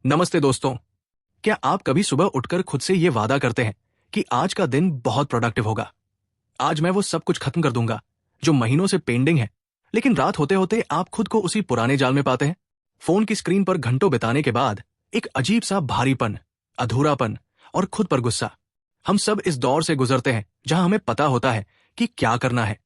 नमस्ते दोस्तों। क्या आप कभी सुबह उठकर खुद से ये वादा करते हैं कि आज का दिन बहुत प्रोडक्टिव होगा? आज मैं वो सब कुछ खत्म कर दूंगा जो महीनों से पेंडिंग है। लेकिन रात होते होते आप खुद को उसी पुराने जाल में पाते हैं। फोन की स्क्रीन पर घंटों बिताने के बाद एक अजीब सा भारीपन, अधूरापन और खुद पर गुस्सा। हम सब इस दौर से गुजरते हैं जहां हमें पता होता है कि क्या करना है,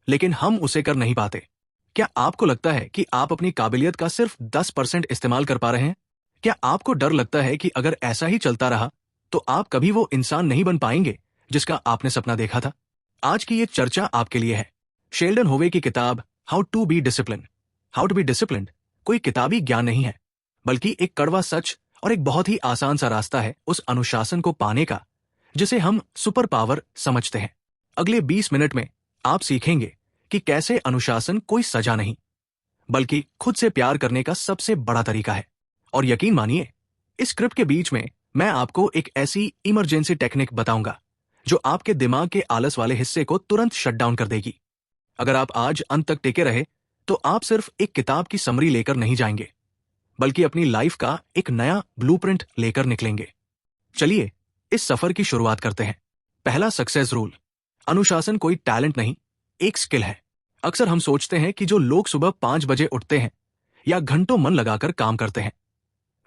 लेकिन हम उसे कर नहीं पाते। क्या आपको लगता है कि आप अपनी काबिलियत का सिर्फ 10% इस्तेमाल कर पा रहे हैं? क्या आपको डर लगता है कि अगर ऐसा ही चलता रहा तो आप कभी वो इंसान नहीं बन पाएंगे जिसका आपने सपना देखा था? आज की ये चर्चा आपके लिए है। शेल्डन होवे की किताब how to be discipline, how to be disciplined कोई किताबी ज्ञान नहीं है, बल्कि एक कड़वा सच और एक बहुत ही आसान सा रास्ता है उस अनुशासन को पाने का जिसे हम सुपर पावर समझते हैं। अगले 20 मिनट में आप सीखेंगे कि कैसे अनुशासन कोई सजा नहीं, बल्कि खुद से प्यार करने का सबसे बड़ा तरीका है। और यकीन मानिए, इस स्क्रिप्ट के बीच में मैं आपको एक ऐसी इमरजेंसी टेक्निक बताऊंगा जो आपके दिमाग के आलस वाले हिस्से को तुरंत शट डाउन कर देगी। अगर आप आज अंत तक टिके रहे तो आप सिर्फ एक किताब की समरी लेकर नहीं जाएंगे, बल्कि अपनी लाइफ का एक नया ब्लूप्रिंट लेकर निकलेंगे। चलिए इस सफर की शुरुआत करते हैं। पहला सक्सेस रूल। अनुशासन कोई टैलेंट नहीं, एक स्किल है। अक्सर हम सोचते हैं कि जो लोग सुबह 5 बजे उठते हैं या घंटों मन लगाकर काम करते हैं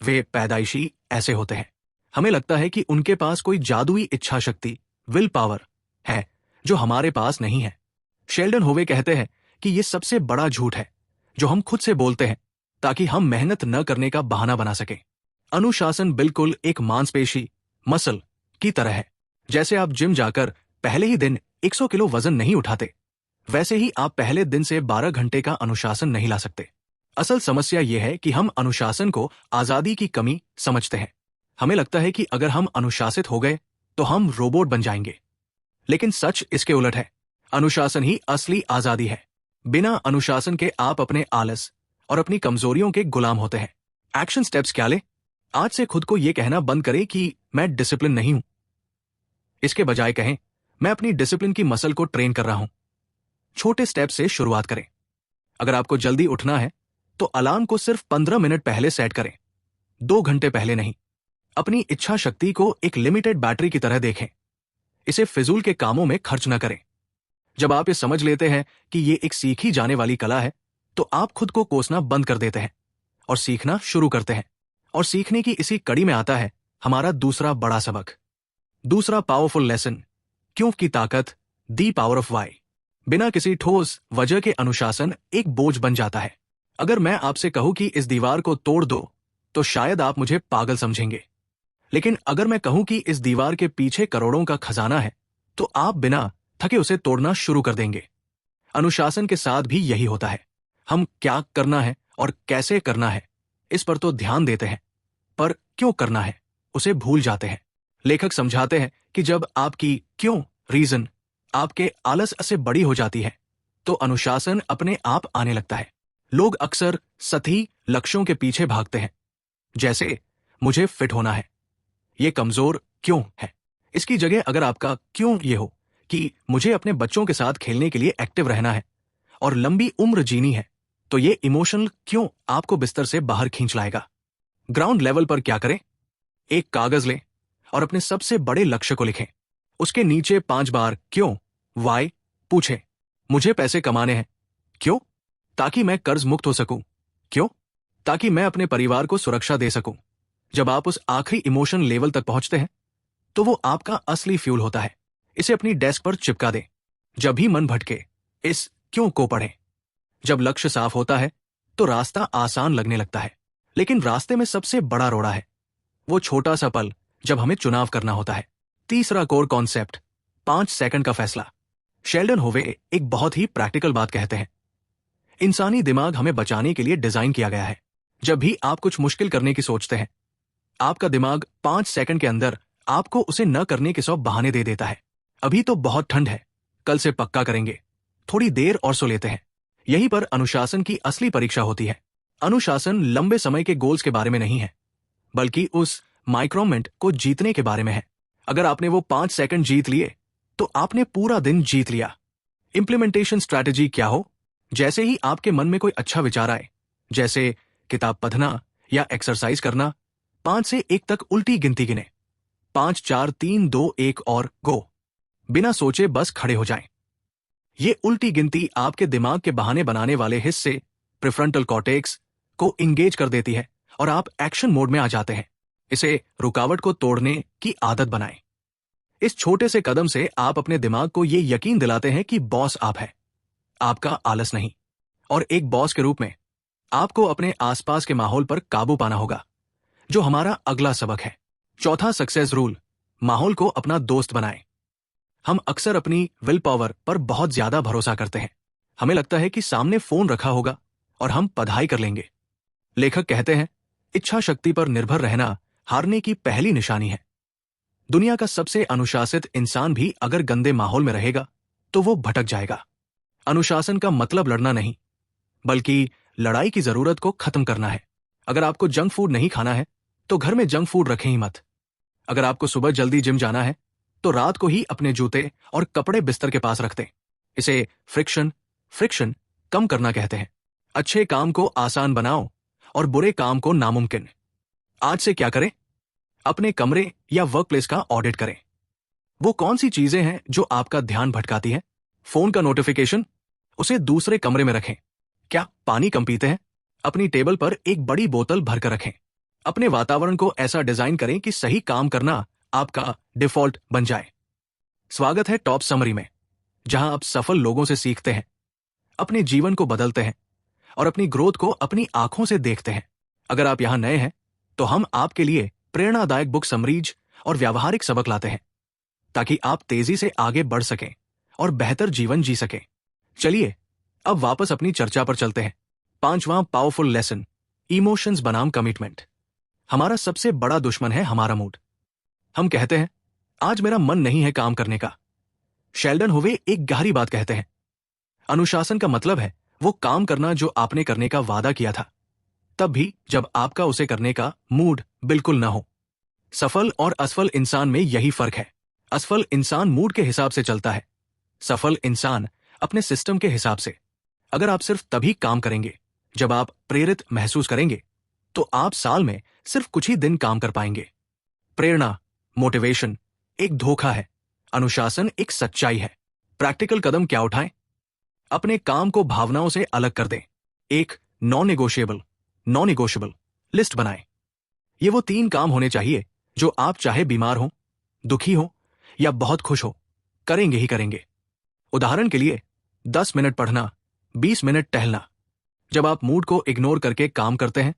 वे पैदाइशी ऐसे होते हैं। हमें लगता है कि उनके पास कोई जादुई इच्छा शक्ति, विल पावर है जो हमारे पास नहीं है। शेल्डन होवे कहते हैं कि यह सबसे बड़ा झूठ है जो हम खुद से बोलते हैं ताकि हम मेहनत न करने का बहाना बना सकें। अनुशासन बिल्कुल एक मांसपेशी, मसल की तरह है। जैसे आप जिम जाकर पहले ही दिन 100 किलो वजन नहीं उठाते, वैसे ही आप पहले दिन से 12 घंटे का अनुशासन नहीं ला सकते। असल समस्या यह है कि हम अनुशासन को आजादी की कमी समझते हैं। हमें लगता है कि अगर हम अनुशासित हो गए तो हम रोबोट बन जाएंगे, लेकिन सच इसके उलट है। अनुशासन ही असली आजादी है। बिना अनुशासन के आप अपने आलस और अपनी कमजोरियों के गुलाम होते हैं। एक्शन स्टेप्स क्या ले? आज से खुद को यह कहना बंद करें कि मैं डिसिप्लिन नहीं हूं। इसके बजाय कहें, मैं अपनी डिसिप्लिन की मसल को ट्रेन कर रहा हूं। छोटे स्टेप से शुरुआत करें। अगर आपको जल्दी उठना है तो अलार्म को सिर्फ 15 मिनट पहले सेट करें, 2 घंटे पहले नहीं। अपनी इच्छा शक्ति को एक लिमिटेड बैटरी की तरह देखें। इसे फिजूल के कामों में खर्च न करें। जब आप ये समझ लेते हैं कि ये एक सीखी जाने वाली कला है, तो आप खुद को कोसना बंद कर देते हैं और सीखना शुरू करते हैं। और सीखने की इसी कड़ी में आता है हमारा दूसरा बड़ा सबक। दूसरा पावरफुल लेसन, क्यों की ताकत, दी पावर ऑफ वाई। बिना किसी ठोस वजह के अनुशासन एक बोझ बन जाता है। अगर मैं आपसे कहूं कि इस दीवार को तोड़ दो तो शायद आप मुझे पागल समझेंगे, लेकिन अगर मैं कहूं कि इस दीवार के पीछे करोड़ों का खजाना है तो आप बिना थके उसे तोड़ना शुरू कर देंगे। अनुशासन के साथ भी यही होता है। हम क्या करना है और कैसे करना है इस पर तो ध्यान देते हैं, पर क्यों करना है उसे भूल जाते हैं। लेखक समझाते हैं कि जब आपकी क्यों रीजन आपके आलस से बड़ी हो जाती है तो अनुशासन अपने आप आने लगता है। लोग अक्सर सतही लक्ष्यों के पीछे भागते हैं, जैसे मुझे फिट होना है। ये कमजोर क्यों है। इसकी जगह अगर आपका क्यों ये हो कि मुझे अपने बच्चों के साथ खेलने के लिए एक्टिव रहना है और लंबी उम्र जीनी है, तो ये इमोशनल क्यों आपको बिस्तर से बाहर खींच लाएगा। ग्राउंड लेवल पर क्या करें? एक कागज लें और अपने सबसे बड़े लक्ष्य को लिखें। उसके नीचे 5 बार क्यों, वाई पूछें। मुझे पैसे कमाने हैं, क्यों? ताकि मैं कर्ज मुक्त हो सकूं, क्यों? ताकि मैं अपने परिवार को सुरक्षा दे सकूं। जब आप उस आखिरी इमोशन लेवल तक पहुंचते हैं तो वो आपका असली फ्यूल होता है। इसे अपनी डेस्क पर चिपका दें। जब भी मन भटके इस क्यों को पढ़ें। जब लक्ष्य साफ होता है तो रास्ता आसान लगने लगता है, लेकिन रास्ते में सबसे बड़ा रोड़ा है वो छोटा सा पल जब हमें चुनाव करना होता है। तीसरा कोर कॉन्सेप्ट, 5 सेकंड का फैसला। शेल्डन होवे एक बहुत ही प्रैक्टिकल बात कहते हैं। इंसानी दिमाग हमें बचाने के लिए डिजाइन किया गया है। जब भी आप कुछ मुश्किल करने की सोचते हैं, आपका दिमाग 5 सेकंड के अंदर आपको उसे न करने के 100 बहाने दे देता है। अभी तो बहुत ठंड है, कल से पक्का करेंगे, थोड़ी देर और सो लेते हैं। यहीं पर अनुशासन की असली परीक्षा होती है। अनुशासन लंबे समय के गोल्स के बारे में नहीं है, बल्कि उस माइक्रोमेंट को जीतने के बारे में है। अगर आपने वो 5 सेकंड जीत लिए तो आपने पूरा दिन जीत लिया। इंप्लीमेंटेशन स्ट्रैटेजी क्या हो? जैसे ही आपके मन में कोई अच्छा विचार आए, जैसे किताब पढ़ना या एक्सरसाइज करना, 5 से 1 तक उल्टी गिनती गिने। 5 4 3 2 1 और गो। बिना सोचे बस खड़े हो जाएं। ये उल्टी गिनती आपके दिमाग के बहाने बनाने वाले हिस्से प्रीफ्रंटल कॉर्टेक्स को इंगेज कर देती है और आप एक्शन मोड में आ जाते हैं। इसे रुकावट को तोड़ने की आदत बनाएं। इस छोटे से कदम से आप अपने दिमाग को ये यकीन दिलाते हैं कि बॉस आप है, आपका आलस नहीं। और एक बॉस के रूप में आपको अपने आसपास के माहौल पर काबू पाना होगा, जो हमारा अगला सबक है। चौथा सक्सेस रूल, माहौल को अपना दोस्त बनाएं। हम अक्सर अपनी विल पावर पर बहुत ज्यादा भरोसा करते हैं। हमें लगता है कि सामने फोन रखा होगा और हम पढ़ाई कर लेंगे। लेखक कहते हैं, इच्छा शक्ति पर निर्भर रहना हारने की पहली निशानी है। दुनिया का सबसे अनुशासित इंसान भी अगर गंदे माहौल में रहेगा तो वो भटक जाएगा। अनुशासन का मतलब लड़ना नहीं, बल्कि लड़ाई की जरूरत को खत्म करना है। अगर आपको जंक फूड नहीं खाना है तो घर में जंक फूड रखें ही मत। अगर आपको सुबह जल्दी जिम जाना है तो रात को ही अपने जूते और कपड़े बिस्तर के पास रख दें। इसे फ्रिक्शन कम करना कहते हैं। अच्छे काम को आसान बनाओ और बुरे काम को नामुमकिन। आज से क्या करें? अपने कमरे या वर्क प्लेस का ऑडिट करें। वो कौन सी चीजें हैं जो आपका ध्यान भटकाती हैं? फोन का नोटिफिकेशन, उसे दूसरे कमरे में रखें। क्या पानी कम पीते हैं? अपनी टेबल पर एक बड़ी बोतल भरकर रखें। अपने वातावरण को ऐसा डिजाइन करें कि सही काम करना आपका डिफॉल्ट बन जाए। स्वागत है टॉप समरी में, जहां आप सफल लोगों से सीखते हैं, अपने जीवन को बदलते हैं और अपनी ग्रोथ को अपनी आंखों से देखते हैं। अगर आप यहां नए हैं तो हम आपके लिए प्रेरणादायक बुक समरीज और व्यावहारिक सबक लाते हैं, ताकि आप तेजी से आगे बढ़ सकें और बेहतर जीवन जी सकें। चलिए अब वापस अपनी चर्चा पर चलते हैं। 5वां पावरफुल लेसन, इमोशंस बनाम कमिटमेंट। हमारा सबसे बड़ा दुश्मन है हमारा मूड। हम कहते हैं, आज मेरा मन नहीं है काम करने का। शेल्डन होवे एक गहरी बात कहते हैं, अनुशासन का मतलब है वो काम करना जो आपने करने का वादा किया था, तब भी जब आपका उसे करने का मूड बिल्कुल ना हो। सफल और असफल इंसान में यही फर्क है। असफल इंसान मूड के हिसाब से चलता है, सफल इंसान अपने सिस्टम के हिसाब से। अगर आप सिर्फ तभी काम करेंगे जब आप प्रेरित महसूस करेंगे, तो आप साल में सिर्फ कुछ ही दिन काम कर पाएंगे। प्रेरणा, मोटिवेशन एक धोखा है, अनुशासन एक सच्चाई है। प्रैक्टिकल कदम क्या उठाएं? अपने काम को भावनाओं से अलग कर दें। एक नॉन नेगोशिएबल लिस्ट बनाएं। ये वो 3 काम होने चाहिए जो आप चाहे बीमार हो, दुखी हो या बहुत खुश हो, करेंगे ही करेंगे। उदाहरण के लिए 10 मिनट पढ़ना, 20 मिनट टहलना। जब आप मूड को इग्नोर करके काम करते हैं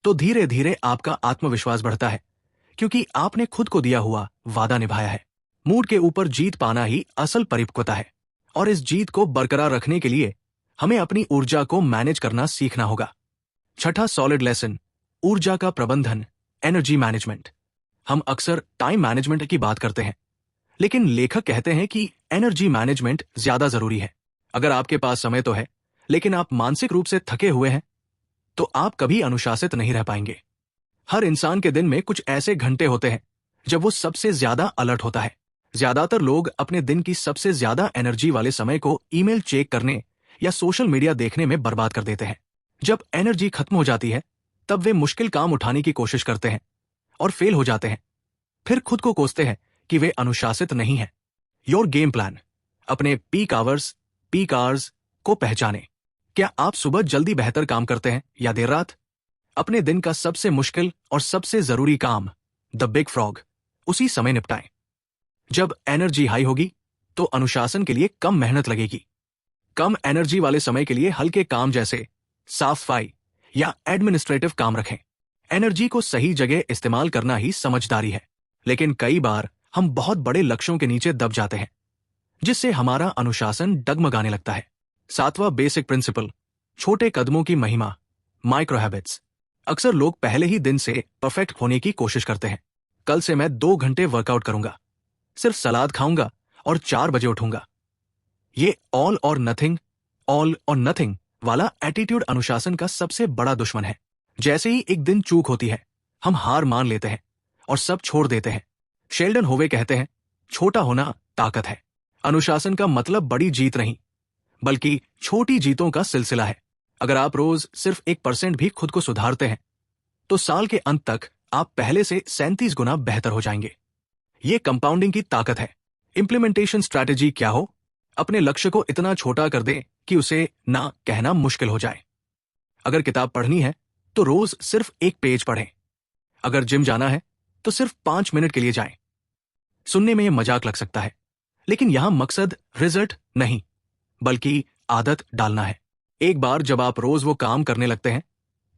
तो धीरे धीरे आपका आत्मविश्वास बढ़ता है, क्योंकि आपने खुद को दिया हुआ वादा निभाया है। मूड के ऊपर जीत पाना ही असल परिपक्वता है, और इस जीत को बरकरार रखने के लिए हमें अपनी ऊर्जा को मैनेज करना सीखना होगा। छठा सॉलिड लेसन, ऊर्जा का प्रबंधन, एनर्जी मैनेजमेंट। हम अक्सर टाइम मैनेजमेंट की बात करते हैं, लेकिन लेखक कहते हैं कि एनर्जी मैनेजमेंट ज्यादा जरूरी है। अगर आपके पास समय तो है, लेकिन आप मानसिक रूप से थके हुए हैं, तो आप कभी अनुशासित नहीं रह पाएंगे। हर इंसान के दिन में कुछ ऐसे घंटे होते हैं जब वो सबसे ज्यादा अलर्ट होता है। ज्यादातर लोग अपने दिन की सबसे ज्यादा एनर्जी वाले समय को ईमेल चेक करने या सोशल मीडिया देखने में बर्बाद कर देते हैं। जब एनर्जी खत्म हो जाती है, तब वे मुश्किल काम उठाने की कोशिश करते हैं और फेल हो जाते हैं। फिर खुद को कोसते हैं कि वे अनुशासित नहीं हैं। योर गेम प्लान, अपने पीक आवर्स को पहचानें। क्या आप सुबह जल्दी बेहतर काम करते हैं या देर रात? अपने दिन का सबसे मुश्किल और सबसे जरूरी काम, द बिग फ्रॉग, उसी समय निपटाएं। जब एनर्जी हाई होगी तो अनुशासन के लिए कम मेहनत लगेगी। कम एनर्जी वाले समय के लिए हल्के काम जैसे साफ सफाई या एडमिनिस्ट्रेटिव काम रखें। एनर्जी को सही जगह इस्तेमाल करना ही समझदारी है, लेकिन कई बार हम बहुत बड़े लक्ष्यों के नीचे दब जाते हैं, जिससे हमारा अनुशासन डगमगाने लगता है। 7वां बेसिक प्रिंसिपल, छोटे कदमों की महिमा, माइक्रो हैबिट्स। अक्सर लोग पहले ही दिन से परफेक्ट होने की कोशिश करते हैं। कल से मैं 2 घंटे वर्कआउट करूंगा, सिर्फ सलाद खाऊंगा और 4 बजे उठूंगा। ये ऑल और नथिंग वाला एटीट्यूड अनुशासन का सबसे बड़ा दुश्मन है। जैसे ही एक दिन चूक होती है, हम हार मान लेते हैं और सब छोड़ देते हैं। शेल्डन होवे कहते हैं, छोटा होना ताकत है। अनुशासन का मतलब बड़ी जीत नहीं, बल्कि छोटी जीतों का सिलसिला है। अगर आप रोज सिर्फ 1% भी खुद को सुधारते हैं, तो साल के अंत तक आप पहले से 37 गुना बेहतर हो जाएंगे। ये कंपाउंडिंग की ताकत है। इंप्लीमेंटेशन स्ट्रैटेजी क्या हो? अपने लक्ष्य को इतना छोटा कर दें कि उसे ना कहना मुश्किल हो जाए। अगर किताब पढ़नी है तो रोज सिर्फ एक पेज पढ़ें। अगर जिम जाना है तो सिर्फ 5 मिनट के लिए जाएं। सुनने में यह मजाक लग सकता है, लेकिन यहां मकसद रिजल्ट नहीं, बल्कि आदत डालना है। एक बार जब आप रोज वो काम करने लगते हैं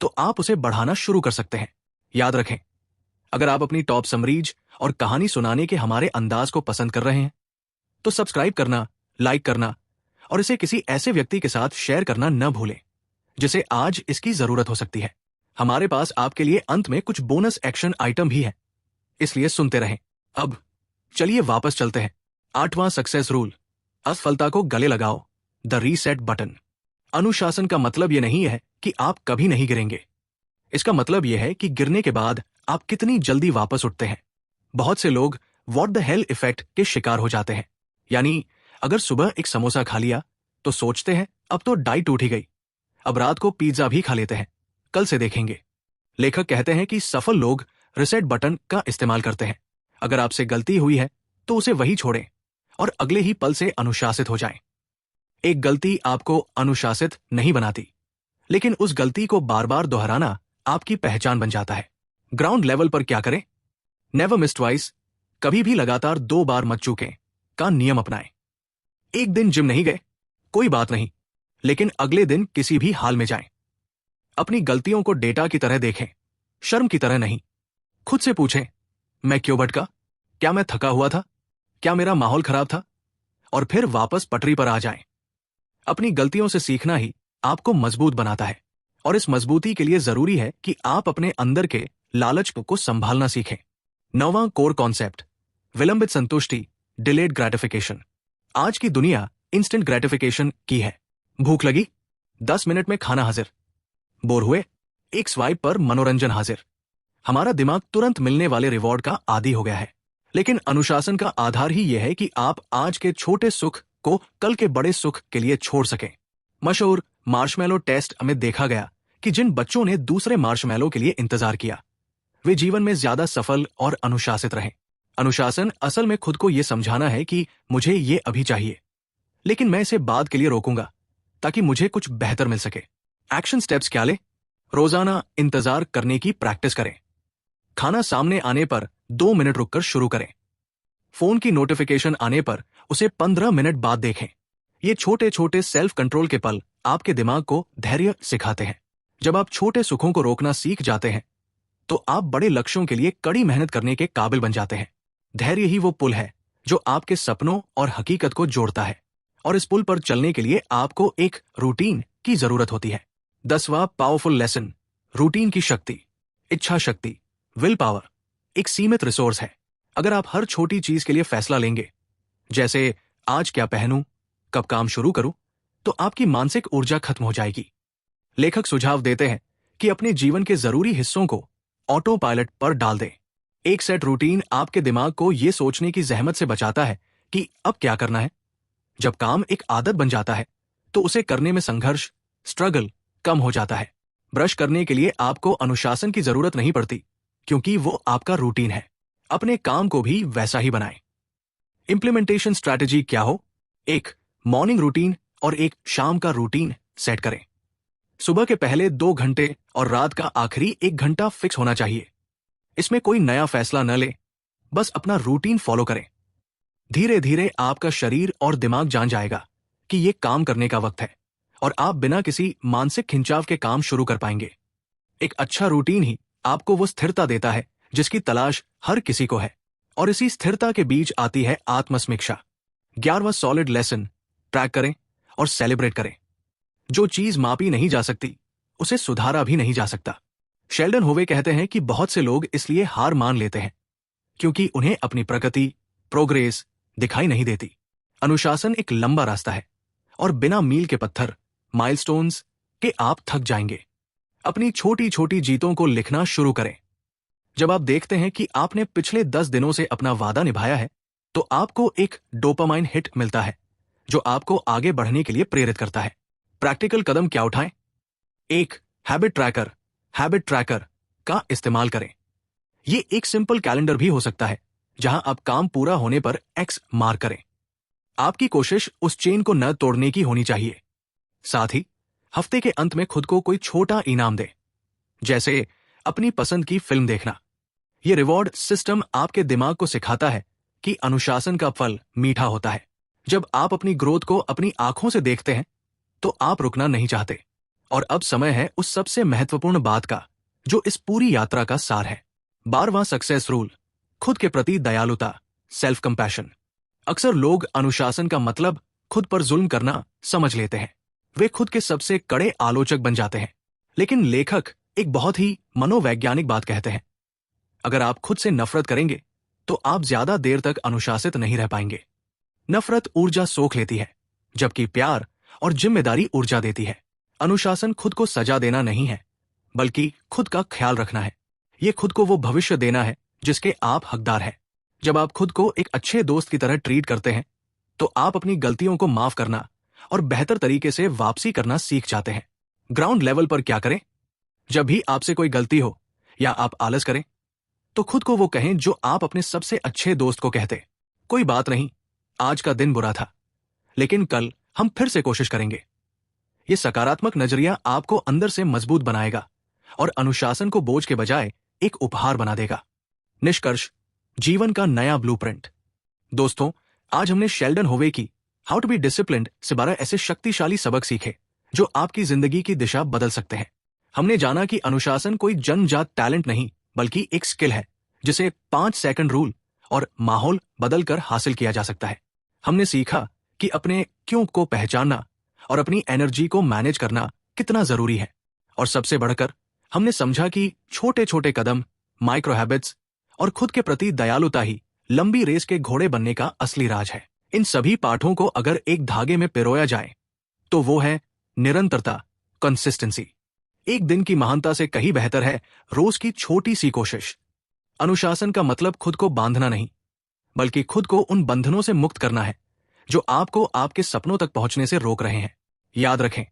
तो आप उसे बढ़ाना शुरू कर सकते हैं। याद रखें, अगर आप अपनी टॉप समरीज और कहानी सुनाने के हमारे अंदाज को पसंद कर रहे हैं तो सब्सक्राइब करना, लाइक करना और इसे किसी ऐसे व्यक्ति के साथ शेयर करना न भूलें जिसे आज इसकी जरूरत हो सकती है। हमारे पास आपके लिए अंत में कुछ बोनस एक्शन आइटम भी है, इसलिए सुनते रहें। अब चलिए वापस चलते हैं। 8वां सक्सेस रूल, असफलता को गले लगाओ, द रीसेट बटन। अनुशासन का मतलब यह नहीं है कि आप कभी नहीं गिरेंगे। इसका मतलब यह है कि गिरने के बाद आप कितनी जल्दी वापस उठते हैं। बहुत से लोग व्हाट द हेल इफेक्ट के शिकार हो जाते हैं। यानी अगर सुबह एक समोसा खा लिया तो सोचते हैं अब तो डाइट टूट ही गई, अब रात को पिज्जा भी खा लेते हैं, कल से देखेंगे। लेखक कहते हैं कि सफल लोग रिसेट बटन का इस्तेमाल करते हैं। अगर आपसे गलती हुई है तो उसे वही छोड़ें और अगले ही पल से अनुशासित हो जाएं। एक गलती आपको अनुशासित नहीं बनाती, लेकिन उस गलती को बार बार दोहराना आपकी पहचान बन जाता है। ग्राउंड लेवल पर क्या करें? नेवर मिस ट्वाइस, कभी भी लगातार 2 बार मत चूकें का नियम अपनाएं। एक दिन जिम नहीं गए, कोई बात नहीं, लेकिन अगले दिन किसी भी हाल में जाएं। अपनी गलतियों को डेटा की तरह देखें, शर्म की तरह नहीं। खुद से पूछें, मैं क्यों भटका? क्या मैं थका हुआ था? क्या मेरा माहौल खराब था? और फिर वापस पटरी पर आ जाएं। अपनी गलतियों से सीखना ही आपको मजबूत बनाता है, और इस मजबूती के लिए जरूरी है कि आप अपने अंदर के लालच को संभालना सीखें। 9वां कोर कॉन्सेप्ट, विलंबित संतुष्टि, डिलेड ग्रेटिफिकेशन। आज की दुनिया इंस्टेंट ग्रेटिफिकेशन की है। भूख लगी, 10 मिनट में खाना हाजिर। बोर हुए, एक स्वाइप पर मनोरंजन हाजिर। हमारा दिमाग तुरंत मिलने वाले रिवॉर्ड का आदी हो गया है। लेकिन अनुशासन का आधार ही यह है कि आप आज के छोटे सुख को कल के बड़े सुख के लिए छोड़ सकें। मशहूर मार्शमैलो टेस्ट में देखा गया कि जिन बच्चों ने दूसरे मार्शमैलो के लिए इंतजार किया वे जीवन में ज्यादा सफल और अनुशासित रहे। अनुशासन असल में खुद को यह समझाना है कि मुझे ये अभी चाहिए, लेकिन मैं इसे बाद के लिए रोकूंगा ताकि मुझे कुछ बेहतर मिल सके। एक्शन स्टेप्स क्या ले? रोजाना इंतजार करने की प्रैक्टिस करें। खाना सामने आने पर 2 मिनट रुककर शुरू करें। फोन की नोटिफिकेशन आने पर उसे 15 मिनट बाद देखें। ये छोटे छोटे सेल्फ कंट्रोल के पल आपके दिमाग को धैर्य सिखाते हैं। जब आप छोटे सुखों को रोकना सीख जाते हैं तो आप बड़े लक्ष्यों के लिए कड़ी मेहनत करने के काबिल बन जाते हैं। धैर्य ही वो पुल है जो आपके सपनों और हकीकत को जोड़ता है, और इस पुल पर चलने के लिए आपको एक रूटीन की जरूरत होती है। 10वां पावरफुल लेसन, रूटीन की शक्ति। इच्छा शक्ति, विल पावर एक सीमित रिसोर्स है। अगर आप हर छोटी चीज के लिए फैसला लेंगे, जैसे आज क्या पहनूं, कब काम शुरू करूं, तो आपकी मानसिक ऊर्जा खत्म हो जाएगी। लेखक सुझाव देते हैं कि अपने जीवन के जरूरी हिस्सों को ऑटो पायलट पर डाल दें। एक सेट रूटीन आपके दिमाग को यह सोचने की जहमत से बचाता है कि अब क्या करना है। जब काम एक आदत बन जाता है तो उसे करने में संघर्ष, स्ट्रगल कम हो जाता है। ब्रश करने के लिए आपको अनुशासन की जरूरत नहीं पड़ती, क्योंकि वो आपका रूटीन है। अपने काम को भी वैसा ही बनाएं। इंप्लीमेंटेशन स्ट्रैटेजी क्या हो? एक मॉर्निंग रूटीन और एक शाम का रूटीन सेट करें। सुबह के पहले 2 घंटे और रात का आखिरी 1 घंटा फिक्स होना चाहिए। इसमें कोई नया फैसला न ले, बस अपना रूटीन फॉलो करें। धीरे धीरे आपका शरीर और दिमाग जान जाएगा कि ये काम करने का वक्त है, और आप बिना किसी मानसिक खिंचाव के काम शुरू कर पाएंगे। एक अच्छा रूटीन ही आपको वो स्थिरता देता है जिसकी तलाश हर किसी को है, और इसी स्थिरता के बीच आती है आत्मसमीक्षा। 11वां सॉलिड लेसन, ट्रैक करें और सेलिब्रेट करें। जो चीज मापी नहीं जा सकती उसे सुधारा भी नहीं जा सकता। शेल्डन होवे कहते हैं कि बहुत से लोग इसलिए हार मान लेते हैं क्योंकि उन्हें अपनी प्रगति, प्रोग्रेस दिखाई नहीं देती। अनुशासन एक लंबा रास्ता है, और बिना मील के पत्थर, माइलस्टोन्स के आप थक जाएंगे। अपनी छोटी छोटी जीतों को लिखना शुरू करें। जब आप देखते हैं कि आपने पिछले 10 दिनों से अपना वादा निभाया है तो आपको एक डोपामाइन हिट मिलता है जो आपको आगे बढ़ने के लिए प्रेरित करता है। प्रैक्टिकल कदम क्या उठाएं? 1. हैबिट ट्रैकर का इस्तेमाल करें। ये एक सिंपल कैलेंडर भी हो सकता है जहां आप काम पूरा होने पर एक्स मार्क करें। आपकी कोशिश उस चेन को न तोड़ने की होनी चाहिए। साथ ही हफ्ते के अंत में खुद को कोई छोटा इनाम दे, जैसे अपनी पसंद की फिल्म देखना। यह रिवॉर्ड सिस्टम आपके दिमाग को सिखाता है कि अनुशासन का फल मीठा होता है। जब आप अपनी ग्रोथ को अपनी आंखों से देखते हैं तो आप रुकना नहीं चाहते। और अब समय है उस सबसे महत्वपूर्ण बात का जो इस पूरी यात्रा का सार है। 12वां सक्सेस रूल, खुद के प्रति दयालुता, सेल्फ कंपैशन। अक्सर लोग अनुशासन का मतलब खुद पर जुल्म करना समझ लेते हैं। वे खुद के सबसे कड़े आलोचक बन जाते हैं। लेकिन लेखक एक बहुत ही मनोवैज्ञानिक बात कहते हैं, अगर आप खुद से नफरत करेंगे तो आप ज्यादा देर तक अनुशासित नहीं रह पाएंगे। नफरत ऊर्जा सोख लेती है, जबकि प्यार और जिम्मेदारी ऊर्जा देती है। अनुशासन खुद को सजा देना नहीं है, बल्कि खुद का ख्याल रखना है। ये खुद को वो भविष्य देना है जिसके आप हकदार हैं। जब आप खुद को एक अच्छे दोस्त की तरह ट्रीट करते हैं तो आप अपनी गलतियों को माफ करना और बेहतर तरीके से वापसी करना सीख जाते हैं। ग्राउंड लेवल पर क्या करें? जब भी आपसे कोई गलती हो या आप आलस करें तो खुद को वो कहें जो आप अपने सबसे अच्छे दोस्त को कहते, कोई बात नहीं, आज का दिन बुरा था, लेकिन कल हम फिर से कोशिश करेंगे। ये सकारात्मक नजरिया आपको अंदर से मजबूत बनाएगा और अनुशासन को बोझ के बजाय एक उपहार बना देगा। निष्कर्ष, जीवन का नया ब्लूप्रिंट। दोस्तों, आज हमने शेल्डन होवे की हाउ टू बी डिसिप्लिन्ड से 12 ऐसे शक्तिशाली सबक सीखे जो आपकी जिंदगी की दिशा बदल सकते हैं। हमने जाना कि अनुशासन कोई जन्मजात टैलेंट नहीं, बल्कि एक स्किल है जिसे 5 सेकंड रूल और माहौल बदलकर हासिल किया जा सकता है। हमने सीखा कि अपने क्यों को पहचानना और अपनी एनर्जी को मैनेज करना कितना जरूरी है। और सबसे बढ़कर हमने समझा कि छोटे छोटे कदम, माइक्रो हैबिट्स और खुद के प्रति दयालुता ही लंबी रेस के घोड़े बनने का असली राज है। इन सभी पाठों को अगर एक धागे में पिरोया जाए तो वो है निरंतरता, कंसिस्टेंसी। एक दिन की महानता से कहीं बेहतर है रोज की छोटी सी कोशिश। अनुशासन का मतलब खुद को बांधना नहीं, बल्कि खुद को उन बंधनों से मुक्त करना है जो आपको आपके सपनों तक पहुंचने से रोक रहे हैं। याद रखें,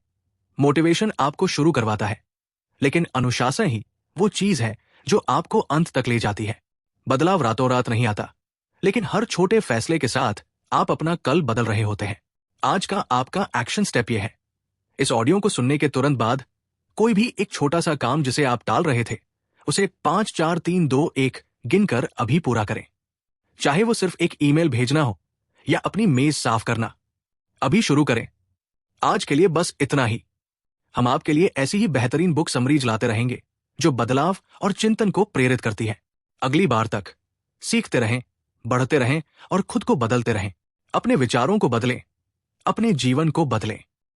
मोटिवेशन आपको शुरू करवाता है, लेकिन अनुशासन ही वो चीज है जो आपको अंत तक ले जाती है। बदलाव रातों रात नहीं आता, लेकिन हर छोटे फैसले के साथ आप अपना कल बदल रहे होते हैं। आज का आपका एक्शन स्टेप यह है, इस ऑडियो को सुनने के तुरंत बाद कोई भी एक छोटा सा काम जिसे आप टाल रहे थे उसे 5 4 3 2 1 गिनकर अभी पूरा करें। चाहे वो सिर्फ एक ईमेल भेजना हो या अपनी मेज साफ करना, अभी शुरू करें। आज के लिए बस इतना ही। हम आपके लिए ऐसी ही बेहतरीन बुक समरीज लाते रहेंगे जो बदलाव और चिंतन को प्रेरित करती है। अगली बार तक सीखते रहें, बढ़ते रहें और खुद को बदलते रहें। अपने विचारों को बदलें, अपने जीवन को बदलें।